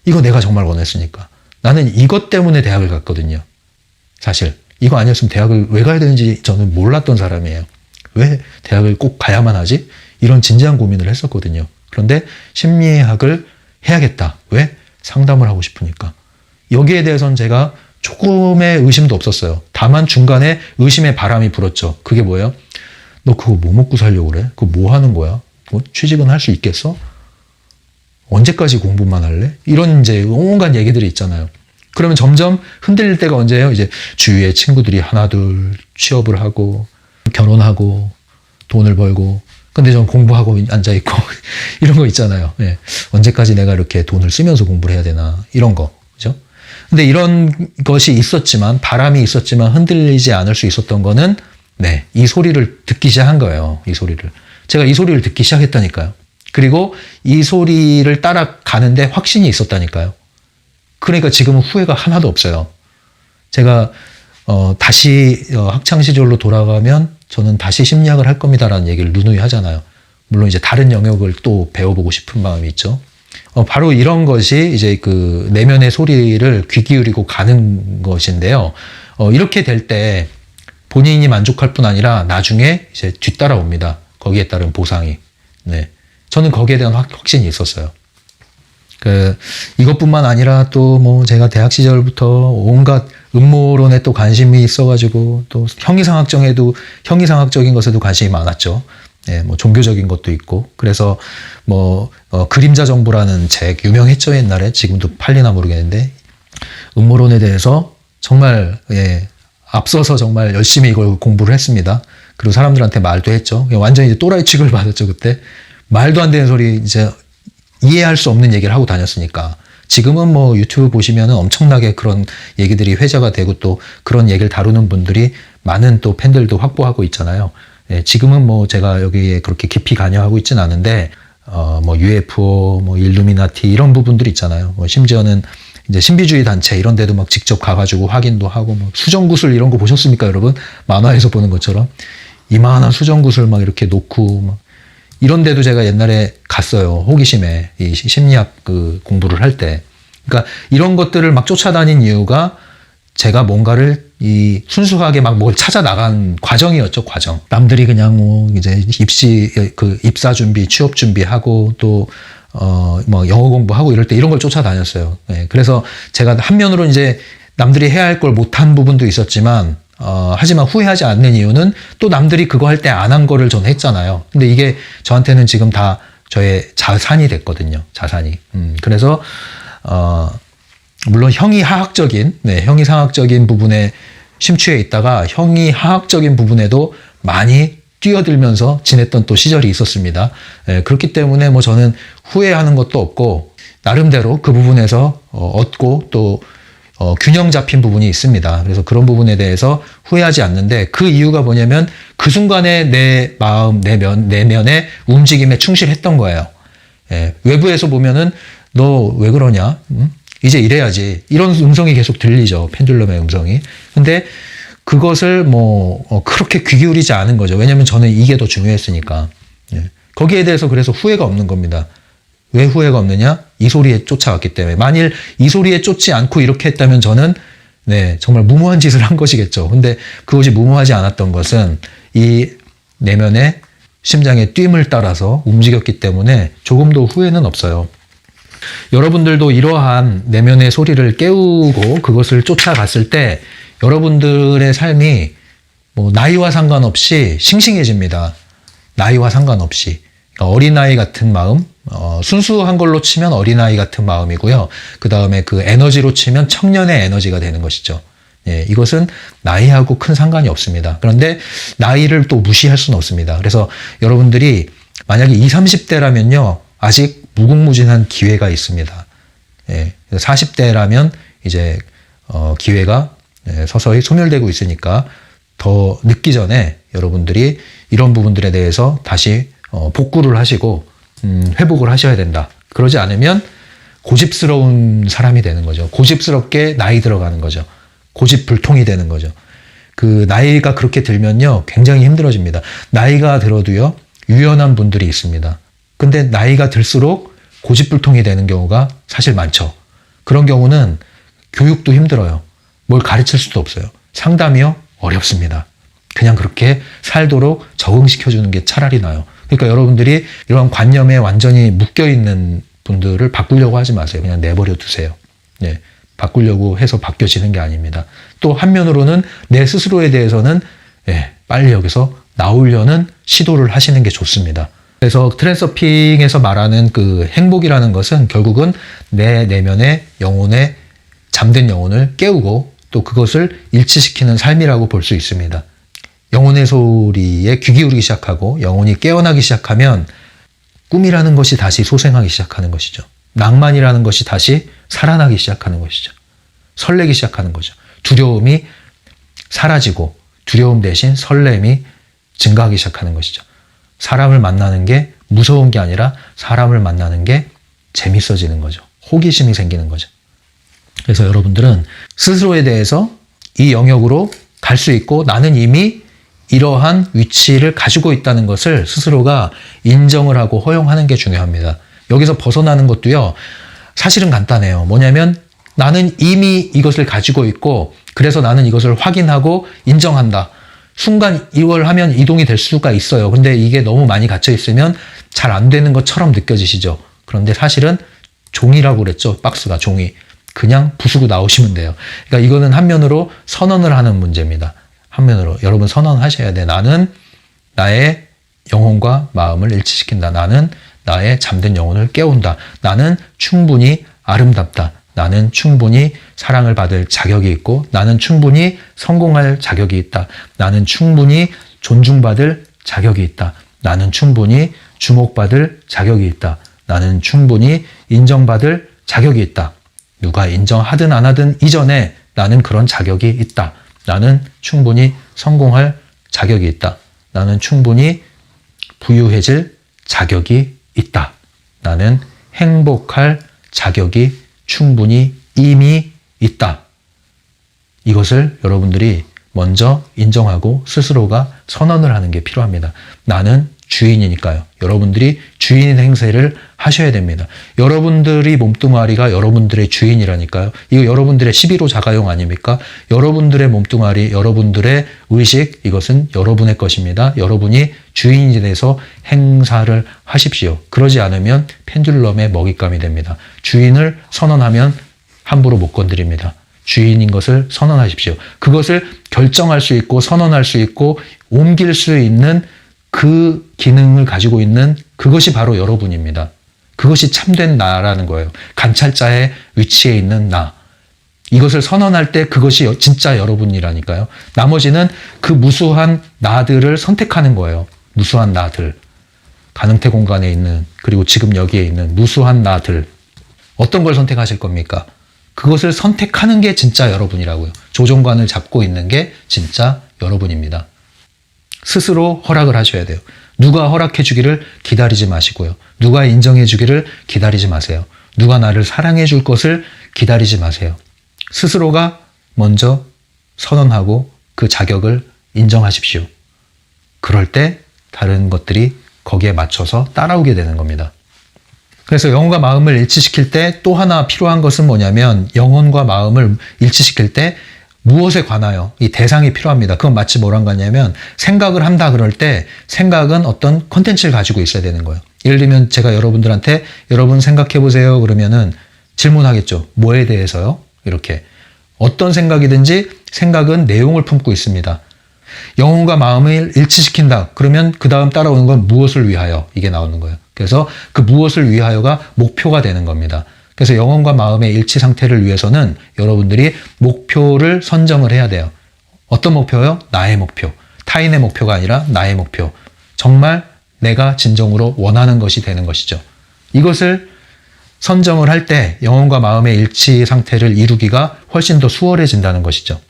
이거 내가 정말 원했으니까. 나는 이것 때문에 대학을 갔거든요. 사실. 이거 아니었으면 대학을 왜 가야 되는지 저는 몰랐던 사람이에요. 왜 대학을 꼭 가야만 하지? 이런 진지한 고민을 했었거든요. 그런데 심리학을 해야겠다. 왜? 상담을 하고 싶으니까. 여기에 대해서는 제가 조금의 의심도 없었어요. 다만 중간에 의심의 바람이 불었죠. 그게 뭐예요? 너 그거 뭐 먹고 살려고 그래? 그거 뭐 하는 거야? 뭐 취직은 할 수 있겠어? 언제까지 공부만 할래? 이런 이제 온갖 얘기들이 있잖아요. 그러면 점점 흔들릴 때가 언제예요? 이제 주위에 친구들이 하나둘 취업을 하고 결혼하고 돈을 벌고 근데 전 공부하고 앉아있고 이런 거 있잖아요. 예. 언제까지 내가 이렇게 돈을 쓰면서 공부를 해야 되나 이런 거. 그죠? 근데 이런 것이 있었지만 바람이 있었지만 흔들리지 않을 수 있었던 거는 네, 이 소리를 듣기 시작한 거예요. 이 소리를. 제가 이 소리를 듣기 시작했다니까요. 그리고 이 소리를 따라가는데 확신이 있었다니까요. 그러니까 지금은 후회가 하나도 없어요. 제가 다시 학창 시절로 돌아가면 저는 다시 심리학을 할 겁니다라는 얘기를 누누이 하잖아요. 물론 이제 다른 영역을 또 배워보고 싶은 마음이 있죠. 바로 이런 것이 이제 그 내면의 소리를 귀 기울이고 가는 것인데요. 이렇게 될 때 본인이 만족할 뿐 아니라 나중에 이제 뒤따라옵니다. 거기에 따른 보상이. 네. 저는 거기에 대한 확신이 있었어요. 이것뿐만 아니라 또 뭐 제가 대학 시절부터 온갖 음모론에 또 관심이 있어가지고 또 형이상학적인 것에도 관심이 많았죠. 예, 뭐 종교적인 것도 있고. 그래서 뭐 그림자 정보라는 책 유명했죠, 옛날에. 지금도 팔리나 모르겠는데 음모론에 대해서 정말 앞서서 정말 열심히 이걸 공부를 했습니다. 그리고 사람들한테 말도 했죠. 완전히 이제 또라이 취급을 받았죠, 그때. 말도 안 되는 소리 이제 이해할 수 없는 얘기를 하고 다녔으니까. 지금은 뭐 유튜브 보시면은 엄청나게 그런 얘기들이 회자가 되고 또 그런 얘기를 다루는 분들이 많은 또 팬들도 확보하고 있잖아요. 예, 지금은 뭐 제가 여기에 그렇게 깊이 관여하고 있진 않은데, 뭐 UFO, 뭐 일루미나티 이런 부분들이 있잖아요. 뭐 심지어는 이제 신비주의 단체 이런 데도 막 직접 가가지고 확인도 하고, 뭐 수정구슬 이런 거 보셨습니까, 여러분? 만화에서 보는 것처럼. 이만한 수정구슬 막 이렇게 놓고, 막 이런 데도 제가 옛날에 갔어요. 호기심에. 이 심리학 그 공부를 할 때. 그러니까 이런 것들을 막 쫓아다닌 이유가 제가 뭔가를 이 순수하게 막 뭘 찾아 나간 과정이었죠, 과정. 남들이 그냥 뭐 이제 입사 준비, 취업 준비하고 또 뭐 영어 공부하고 이럴 때 이런 걸 쫓아다녔어요. 네, 그래서 제가 한면으로 이제 남들이 해야 할 걸 못한 부분도 있었지만 하지만 후회하지 않는 이유는 또 남들이 그거 할 때 안 한 거를 저는 했잖아요. 근데 이게 저한테는 지금 다 저의 자산이 됐거든요. 자산이. 그래서 물론 형이상학적인 부분에 심취해 있다가 형이하학적인 부분에도 많이 뛰어들면서 지냈던 또 시절이 있었습니다. 그렇기 때문에 뭐 저는 후회하는 것도 없고 나름대로 그 부분에서 얻고 또 균형 잡힌 부분이 있습니다. 그래서 그런 부분에 대해서 후회하지 않는데 그 이유가 뭐냐면 그 순간에 내 마음, 내면의 움직임에 충실했던 거예요. 외부에서 보면은 너 왜 그러냐? 이제 이래야지. 이런 음성이 계속 들리죠. 펜듈럼의 음성이. 근데 그것을 뭐 그렇게 귀 기울이지 않은 거죠. 왜냐면 저는 이게 더 중요했으니까. 거기에 대해서 그래서 후회가 없는 겁니다. 왜 후회가 없느냐? 이 소리에 쫓아왔기 때문에. 만일 이 소리에 쫓지 않고 이렇게 했다면 저는 정말 무모한 짓을 한 것이겠죠. 근데 그것이 무모하지 않았던 것은 이 내면의 심장의 뜀을 따라서 움직였기 때문에 조금도 후회는 없어요. 여러분들도 이러한 내면의 소리를 깨우고 그것을 쫓아갔을 때 여러분들의 삶이 뭐 나이와 상관없이 싱싱해집니다. 나이와 상관없이. 그러니까 어린아이 같은 마음, 순수한 걸로 치면 어린아이 같은 마음이고요. 그 다음에 그 에너지로 치면 청년의 에너지가 되는 것이죠. 예, 이것은 나이하고 큰 상관이 없습니다. 그런데 나이를 또 무시할 수는 없습니다. 그래서 여러분들이 만약에 20, 30대라면요. 아직 무궁무진한 기회가 있습니다. 예, 40대라면 이제 기회가 서서히 소멸되고 있으니까 더 늦기 전에 여러분들이 이런 부분들에 대해서 다시 복구를 하시고 회복을 하셔야 된다. 그러지 않으면 고집스러운 사람이 되는 거죠. 고집스럽게 나이 들어가는 거죠. 고집불통이 되는 거죠. 그 나이가 그렇게 들면요. 굉장히 힘들어집니다. 나이가 들어도요. 유연한 분들이 있습니다. 근데 나이가 들수록 고집불통이 되는 경우가 사실 많죠. 그런 경우는 교육도 힘들어요. 뭘 가르칠 수도 없어요. 상담이요? 어렵습니다. 그냥 그렇게 살도록 적응시켜주는 게 차라리 나아요. 그러니까 여러분들이 이런 관념에 완전히 묶여있는 분들을 바꾸려고 하지 마세요. 그냥 내버려 두세요. 네, 바꾸려고 해서 바뀌어지는 게 아닙니다. 또 한면으로는 내 스스로에 대해서는 빨리 여기서 나오려는 시도를 하시는 게 좋습니다. 그래서 트랜서핑에서 말하는 그 행복이라는 것은 결국은 내 내면의 영혼의 잠든 영혼을 깨우고 또 그것을 일치시키는 삶이라고 볼 수 있습니다. 영혼의 소리에 귀 기울이기 시작하고 영혼이 깨어나기 시작하면 꿈이라는 것이 다시 소생하기 시작하는 것이죠. 낭만이라는 것이 다시 살아나기 시작하는 것이죠. 설레기 시작하는 거죠. 두려움이 사라지고 두려움 대신 설렘이 증가하기 시작하는 것이죠. 사람을 만나는 게 무서운 게 아니라 사람을 만나는 게 재밌어지는 거죠. 호기심이 생기는 거죠. 그래서 여러분들은 스스로에 대해서 이 영역으로 갈 수 있고 나는 이미 이러한 위치를 가지고 있다는 것을 스스로가 인정을 하고 허용하는 게 중요합니다. 여기서 벗어나는 것도요. 사실은 간단해요. 뭐냐면 나는 이미 이것을 가지고 있고 그래서 나는 이것을 확인하고 인정한다. 순간 이걸 하면 이동이 될 수가 있어요. 근데 이게 너무 많이 갇혀 있으면 잘 안 되는 것처럼 느껴지시죠. 그런데 사실은 종이라고 그랬죠. 박스가 종이. 그냥 부수고 나오시면 돼요. 그러니까 이거는 한면으로 선언을 하는 문제입니다. 한면으로 여러분 선언하셔야 돼. 나는 나의 영혼과 마음을 일치시킨다. 나는 나의 잠든 영혼을 깨운다. 나는 충분히 아름답다. 나는 충분히 사랑을 받을 자격이 있고 나는 충분히 성공할 자격이 있다. 나는 충분히 존중받을 자격이 있다. 나는 충분히 주목받을 자격이 있다. 나는 충분히 인정받을 자격이 있다. 누가 인정하든 안 하든 이전에 나는 그런 자격이 있다. 나는 충분히 성공할 자격이 있다. 나는 충분히 부유해질 자격이 있다. 나는 행복할 자격이 충분히 이미 있다. 이것을 여러분들이 먼저 인정하고 스스로가 선언을 하는 게 필요합니다. 나는 주인이니까요. 여러분들이 주인 행세를 하셔야 됩니다. 여러분들이 몸뚱아리가 여러분들의 주인이라니까요. 이거 여러분들의 11호 자가용 아닙니까? 여러분들의 몸뚱아리, 여러분들의 의식, 이것은 여러분의 것입니다. 여러분이 주인이 돼서 행사를 하십시오. 그러지 않으면 펜듈럼의 먹잇감이 됩니다. 주인을 선언하면 함부로 못 건드립니다. 주인인 것을 선언하십시오. 그것을 결정할 수 있고 선언할 수 있고 옮길 수 있는 그 기능을 가지고 있는 그것이 바로 여러분입니다. 그것이 참된 나라는 거예요. 관찰자의 위치에 있는 나. 이것을 선언할 때 그것이 진짜 여러분이라니까요. 나머지는 그 무수한 나들을 선택하는 거예요. 무수한 나들. 가능태 공간에 있는 그리고 지금 여기에 있는 무수한 나들. 어떤 걸 선택하실 겁니까? 그것을 선택하는 게 진짜 여러분이라고요. 조종관을 잡고 있는 게 진짜 여러분입니다. 스스로 허락을 하셔야 돼요. 누가 허락해 주기를 기다리지 마시고요. 누가 인정해 주기를 기다리지 마세요. 누가 나를 사랑해 줄 것을 기다리지 마세요. 스스로가 먼저 선언하고 그 자격을 인정하십시오. 그럴 때 다른 것들이 거기에 맞춰서 따라오게 되는 겁니다. 그래서 영혼과 마음을 일치시킬 때 또 하나 필요한 것은 뭐냐면 영혼과 마음을 일치시킬 때 무엇에 관하여 이 대상이 필요합니다. 그건 마치 뭐란 거냐면 생각을 한다 그럴 때 생각은 어떤 컨텐츠를 가지고 있어야 되는 거예요. 예를 들면 제가 여러분들한테 여러분 생각해 보세요 그러면은 질문하겠죠. 뭐에 대해서요? 이렇게. 어떤 생각이든지 생각은 내용을 품고 있습니다. 영혼과 마음을 일치시킨다. 그러면 그 다음 따라오는 건 무엇을 위하여? 이게 나오는 거예요. 그래서 그 무엇을 위하여가 목표가 되는 겁니다. 그래서 영혼과 마음의 일치 상태를 위해서는 여러분들이 목표를 선정을 해야 돼요. 어떤 목표요? 나의 목표. 타인의 목표가 아니라 나의 목표. 정말 내가 진정으로 원하는 것이 되는 것이죠. 이것을 선정을 할 때 영혼과 마음의 일치 상태를 이루기가 훨씬 더 수월해진다는 것이죠.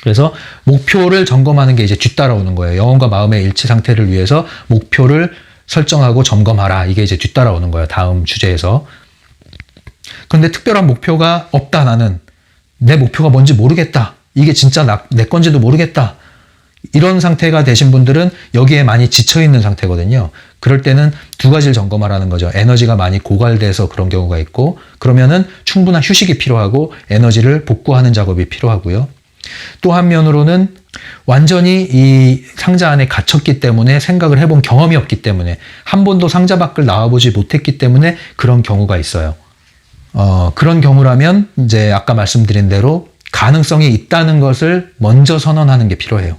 그래서 목표를 점검하는 게 이제 뒤따라오는 거예요. 영혼과 마음의 일치 상태를 위해서 목표를 설정하고 점검하라. 이게 이제 뒤따라오는 거예요. 다음 주제에서. 그런데 특별한 목표가 없다. 나는 내 목표가 뭔지 모르겠다. 이게 진짜 내 건지도 모르겠다. 이런 상태가 되신 분들은 여기에 많이 지쳐있는 상태거든요. 그럴 때는 두 가지를 점검하라는 거죠. 에너지가 많이 고갈돼서 그런 경우가 있고 그러면은 충분한 휴식이 필요하고 에너지를 복구하는 작업이 필요하고요. 또 한면으로는 완전히 이 상자 안에 갇혔기 때문에 생각을 해본 경험이 없기 때문에 한 번도 상자 밖을 나와보지 못했기 때문에 그런 경우가 있어요. 그런 경우라면 이제 아까 말씀드린 대로 가능성이 있다는 것을 먼저 선언하는 게 필요해요.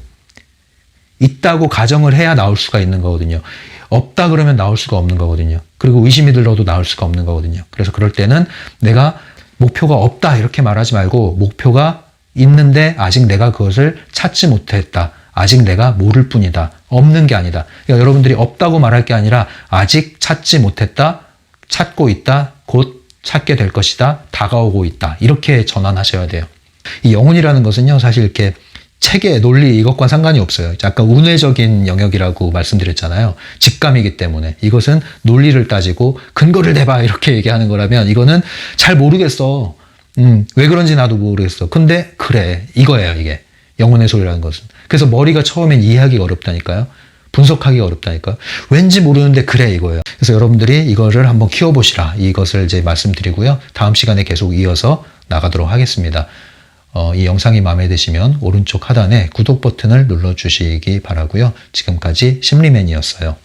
있다고 가정을 해야 나올 수가 있는 거거든요. 없다 그러면 나올 수가 없는 거거든요. 그리고 의심이 들어도 나올 수가 없는 거거든요. 그래서 그럴 때는 내가 목표가 없다 이렇게 말하지 말고 목표가 있는데 아직 내가 그것을 찾지 못했다. 아직 내가 모를 뿐이다. 없는 게 아니다. 그러니까 여러분들이 없다고 말할 게 아니라 아직 찾지 못했다. 찾고 있다. 곧 찾게 될 것이다. 다가오고 있다. 이렇게 전환하셔야 돼요. 이 영혼이라는 것은요. 사실 이렇게 체계, 논리 이것과 상관이 없어요. 아까 운회적인 영역이라고 말씀드렸잖아요. 직감이기 때문에 이것은 논리를 따지고 근거를 대봐 이렇게 얘기하는 거라면 이거는 잘 모르겠어. 왜 그런지 나도 모르겠어. 근데 그래 이거예요. 이게 영혼의 소리라는 것은. 그래서 머리가 처음엔 이해하기가 어렵다니까요. 분석하기가 어렵다니까요. 왠지 모르는데 그래 이거예요. 그래서 여러분들이 이거를 한번 키워보시라. 이것을 이제 말씀드리고요. 다음 시간에 계속 이어서 나가도록 하겠습니다. 이 영상이 마음에 드시면 오른쪽 하단에 구독 버튼을 눌러주시기 바라고요. 지금까지 심리맨이었어요.